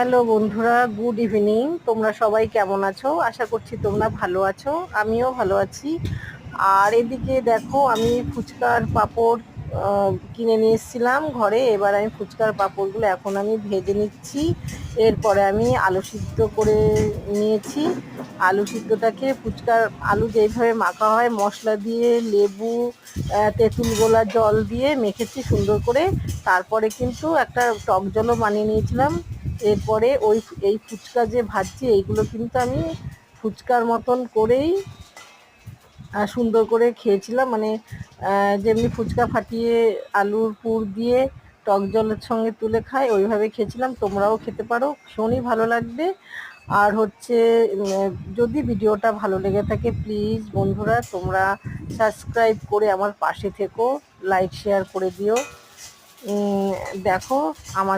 Hello বন্ধুরা, good evening. তোমরা সবাই কেমন আছো? আশা করছি তোমরা ভালো আছো, আমিও ভালো আছি। আর এদিকে দেখো, আমি ফুচকার পাঁপড় কিনে নিয়ে এসেছিলাম ঘরে। এবার আমি ফুচকার পাঁপড়গুলো এখন আমি ভেজে নিচ্ছি। এরপরে আমি আলু সিদ্ধ করে নিয়েছি। আলু সিদ্ধটাকে ফুচকার আলু যেইভাবে মাখা হয় মশলা দিয়ে, লেবু, তেঁতুল গোলা জল দিয়ে মেখেছি সুন্দর করে। তারপরে কিন্তু একটা টক জলও বানিয়ে নিয়েছিলাম। এরপরে এই ফুচকা যে ভাজছি এইগুলো কিন্তু আমি ফুচকার মতন করেই সুন্দর করে খেয়েছিলাম। মানে যেমনি ফুচকা ফাটিয়ে আলুর পুর দিয়ে টক জলের সঙ্গে তুলে খায় ওইভাবে খেয়েছিলাম। তোমরাও খেতে পারো, ভীষণই ভালো লাগবে। আর হচ্ছে যদি ভিডিওটা ভালো লেগে থাকে প্লিজ বন্ধুরা তোমরা সাবস্ক্রাইব করে আমার পাশে থেকো, লাইক শেয়ার করে দিও। দেখো আমার